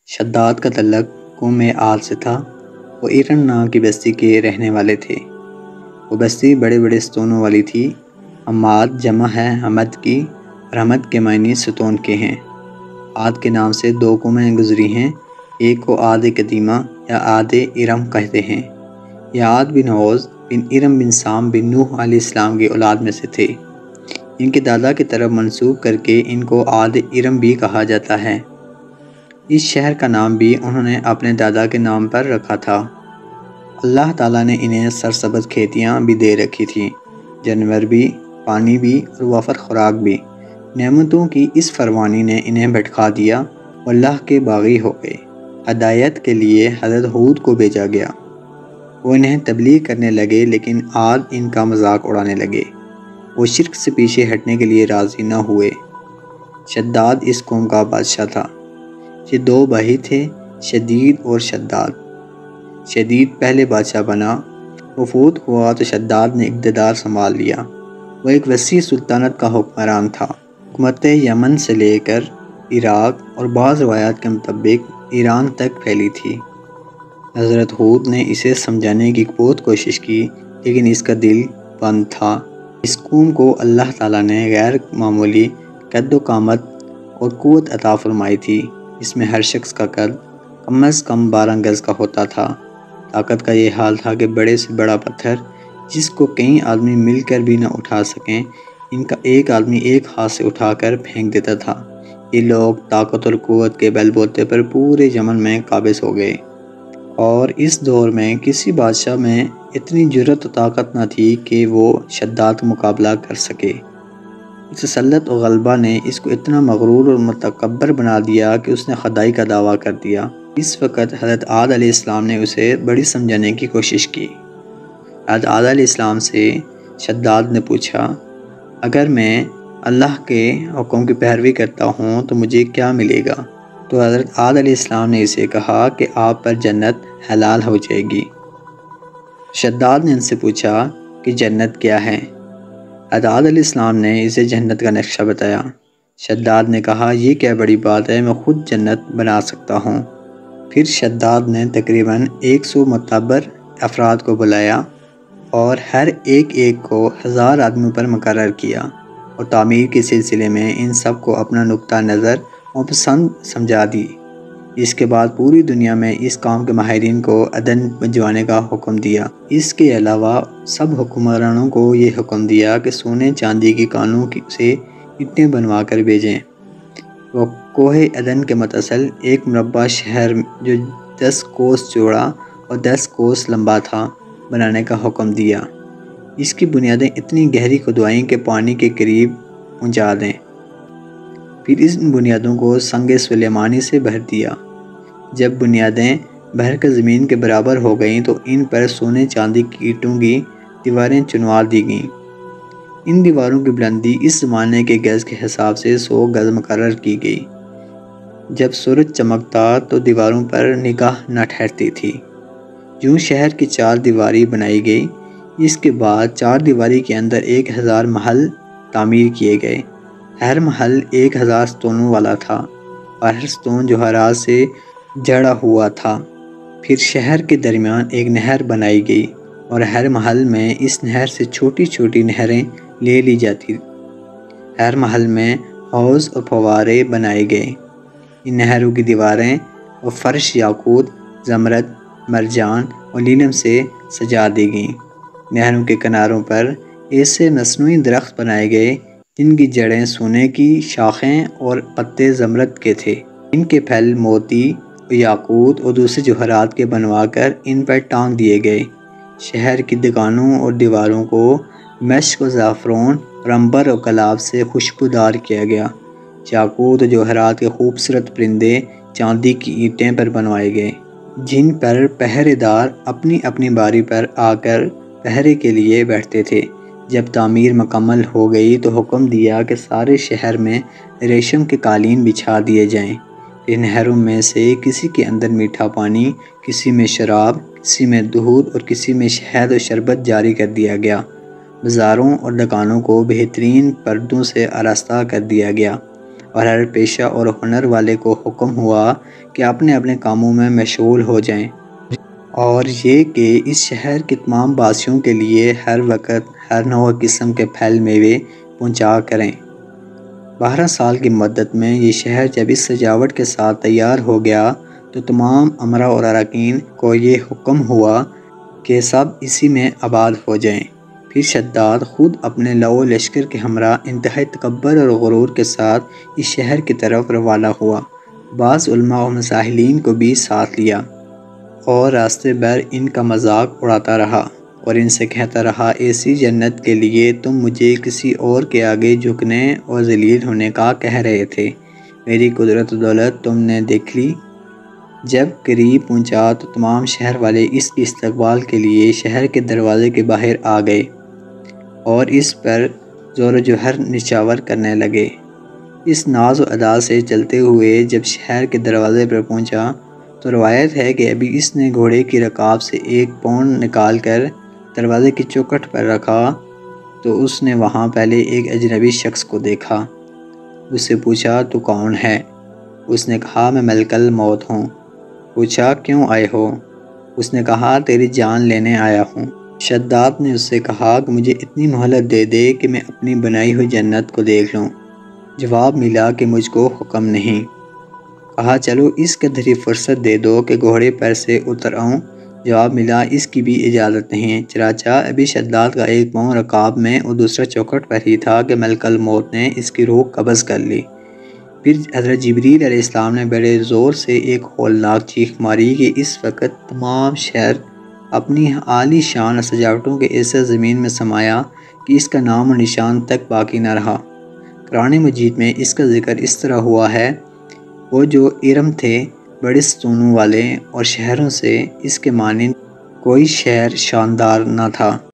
شداد کا تعلق قوم عاد سے تھا۔ وہ ارم نام کی بستی کے رہنے والے تھے۔ وہ بستی بڑے بڑے ستونوں والی تھی۔ حماد جمع ہے حمد کی، اور حمد کے معنی ستون کے ہیں۔ عاد کے نام سے دو قومیں گزری ہیں، ایک کو عاد قدیمہ یا عاد ارم کہتے ہیں۔ یہ عاد بن عوز بن ارم بن سام بن نوح علیہ السلام کی اولاد میں سے تھے۔ ان کے دادا کی طرف منسوب کر کے ان کو عاد ارم بھی کہا جاتا ہے۔ اس شہر کا نام بھی انہوں نے اپنے دادا کے نام پر رکھا تھا۔ اللہ تعالیٰ نے انہیں سرسبز کھیتیاں بھی دے رکھی تھیں، جانور بھی، پانی بھی اور وافر خوراک بھی۔ نعمتوں کی اس فراوانی نے انہیں بھٹکا دیا، وہ اللہ کے باغی ہو گئے۔ ہدایت کے لیے حضرت ہود کو بھیجا گیا، وہ انہیں تبلیغ کرنے لگے، لیکن عاد ان کا مذاق اڑانے لگے۔ وہ شرک سے پیچھے ہٹنے کے لیے راضی نہ ہوئے۔ شداد اس قوم کا بادشاہ تھا۔ یہ دو بھائی تھے، شدید اور شداد۔ شدید پہلے بادشاہ بنا۔ وہ فوت ہوا تو شداد نے اقتدار سنبھال لیا۔ وہ ایک وسیع سلطنت کا حکمران تھا۔ حکومت یمن سے لے کر عراق اور بعض روایات کے مطابق ایران تک پھیلی تھی۔ حضرت ہود نے اسے سمجھانے کی بہت کوشش کی، لیکن اس کا دل بند تھا۔ اس قوم کو اللہ تعالیٰ نے غیر معمولی قد و قامت اور قوت عطا فرمائی تھی۔ اس میں ہر شخص کا قد کم از کم 12 گز کا ہوتا تھا۔ طاقت کا یہ حال تھا کہ بڑے سے بڑا پتھر جس کو کئی آدمی مل کر بھی نہ اٹھا سکیں، ان کا ایک آدمی ایک ہاتھ سے اٹھا کر پھینک دیتا تھا۔ یہ لوگ طاقت اور قوت کے بل بوتے پر پورے یمن میں قابض ہو گئے، اور اس دور میں کسی بادشاہ میں اتنی جرأت و طاقت نہ تھی کہ وہ شداد کا مقابلہ کر سکے۔ تسلط و غلبہ نے اس کو اتنا مغرور اور متکبر بنا دیا کہ اس نے خدائی کا دعویٰ کر دیا۔ اس وقت حضرت عاد علیہ السلام نے اسے بڑی سمجھانے کی کوشش کی۔ حضرت عاد علیہ السلام سے شداد نے پوچھا، اگر میں اللہ کے حکم کی پیروی کرتا ہوں تو مجھے کیا ملے گا؟ تو حضرت عاد علیہ السلام نے اسے کہا کہ آپ پر جنت حلال ہو جائے گی۔ شداد نے ان سے پوچھا کہ جنت کیا ہے؟ حضرت عاد علیہ السلام نے اسے جنت کا نقشہ بتایا۔ شداد نے کہا، یہ کیا بڑی بات ہے، میں خود جنت بنا سکتا ہوں۔ پھر شداد نے تقریباً 100 معتبر افراد کو بلایا اور ہر ایک کو 1000 آدمیوں پر مقرر کیا، اور تعمیر کے سلسلے میں ان سب کو اپنا نقطہ نظر اور پسند سمجھا دی۔ اس کے بعد پوری دنیا میں اس کام کے ماہرین کو عدن بھجوانے کا حکم دیا۔ اس کے علاوہ سب حکمرانوں کو یہ حکم دیا کہ سونے چاندی کی کانوں سے اینٹیں بنوا کر بھیجیں۔ وہ کوہ عدن کے متصل ایک مربع شہر جو 10 کوس چوڑا اور 10 کوس لمبا تھا بنانے کا حکم دیا۔ اس کی بنیادیں اتنی گہری کھدوائیں کہ پانی کے قریب پہنچا دیں۔ پھر ان بنیادوں کو سنگ سلیمانی سے بھر دیا۔ جب بنیادیں بھر کر زمین کے برابر ہو گئیں تو ان پر سونے چاندی کی اینٹوں کی دیواریں چنوا دی گئیں۔ ان دیواروں کی بلندی اس زمانے کے گز کے حساب سے 100 گز مقرر کی گئی۔ جب سورج چمکتا تو دیواروں پر نگاہ نہ ٹھہرتی تھی۔ یوں شہر کی 4 دیواری بنائی گئی۔ اس کے بعد 4 دیواری کے اندر 1000 محل تعمیر کیے گئے۔ ہر محل 1000 ستونوں والا تھا، اور ہر ستون جوہرات سے جڑا ہوا تھا۔ پھر شہر کے درمیان ایک نہر بنائی گئی، اور ہر محل میں اس نہر سے چھوٹی چھوٹی نہریں لے لی جاتی۔ ہر محل میں حوض اور فوارے بنائے گئے۔ ان نہروں کی دیواریں اور فرش یاقوت، زمرد، مرجان اور نیلم سے سجا دی گئیں۔ نہروں کے کناروں پر ایسے مصنوعی درخت بنائے گئے جن کی جڑیں سونے کی، شاخیں اور پتے زمرد کے تھے۔ ان کے پھل موتی اور یاقوت اور دوسرے جوہرات کے بنوا کر ان پر ٹانگ دیے گئے۔ شہر کی دکانوں اور دیواروں کو مشک و زعفران اور عنبر اور گلاب سے خوشبودار کیا گیا۔ یاقوت اور جوہرات کے خوبصورت پرندے چاندی کی اینٹیں پر بنوائے گئے، جن پر پہرے دار اپنی اپنی باری پر آ کر پہرے کے لیے بیٹھتے تھے۔ جب تعمیر مکمل ہو گئی تو حکم دیا کہ سارے شہر میں ریشم کے قالین بچھا دیے جائیں۔ ان نہروں میں سے کسی کے اندر میٹھا پانی، کسی میں شراب، کسی میں دودھ اور کسی میں شہد و شربت جاری کر دیا گیا۔ بازاروں اور دکانوں کو بہترین پردوں سے آراستہ کر دیا گیا۔ اور ہر پیشہ اور ہنر والے کو حکم ہوا کہ اپنے اپنے کاموں میں مشغول ہو جائیں، اور یہ کہ اس شہر کے تمام باسیوں کے لیے ہر وقت ہر نوع قسم کے پھل میوے پہنچا کریں۔ 12 سال کی مدت میں یہ شہر جب اس سجاوٹ کے ساتھ تیار ہو گیا تو تمام امرا اور اراکین کو یہ حکم ہوا کہ سب اسی میں آباد ہو جائیں۔ پھر شداد خود اپنے لو لشکر کے ہمراہ انتہائی تکبر اور غرور کے ساتھ اس شہر کی طرف روانہ ہوا۔ بعض علماء و مسائلین کو بھی ساتھ لیا اور راستے بھر ان کا مذاق اڑاتا رہا اور ان سے کہتا رہا، ایسی جنت کے لیے تم مجھے کسی اور کے آگے جھکنے اور ذلیل ہونے کا کہہ رہے تھے، میری قدرت و دولت تم نے دیکھ لی۔ جب قریب پہنچا تو تمام شہر والے اس کی استقبال کے لیے شہر کے دروازے کے باہر آ گئے اور اس پر زور و جوہر نچھاور کرنے لگے۔ اس ناز و ادا سے چلتے ہوئے جب شہر کے دروازے پر پہنچا تو روایت ہے کہ ابھی اس نے گھوڑے کی رکاب سے ایک پونڈ نکال کر دروازے کی چوکھٹ پر رکھا تو اس نے وہاں پہلے ایک اجنبی شخص کو دیکھا۔ اس سے پوچھا، تو کون ہے؟ اس نے کہا، میں ملک الموت ہوں۔ پوچھا، کیوں آئے ہو؟ اس نے کہا، تیری جان لینے آیا ہوں۔ شداد نے اس سے کہا کہ مجھے اتنی مہلت دے دے کہ میں اپنی بنائی ہوئی جنت کو دیکھ لوں۔ جواب ملا کہ مجھ کو حکم نہیں۔ کہا، چلو اس قدر ہی فرصت دے دو کہ گھوڑے پر سے اتر آؤں۔ جواب ملا، اس کی بھی اجازت نہیں۔ چنانچہ ابھی شداد کا ایک پاؤں رکاب میں اور دوسرا چوکھٹ پر ہی تھا کہ ملک الموت نے اس کی روح قبض کر لی۔ پھر حضرت جبریل علیہ السلام نے بڑے زور سے ایک ہولناک چیخ ماری کہ اس وقت تمام شہر اپنی عالی شان سجاوٹوں کے ایسے زمین میں سمایا کہ اس کا نام و نشان تک باقی نہ رہا۔ قرآن مجید میں اس کا ذکر اس طرح ہوا ہے، وہ جو ارم تھے بڑے ستونوں والے اور شہروں سے اس کے مانند کوئی شہر شاندار نہ تھا۔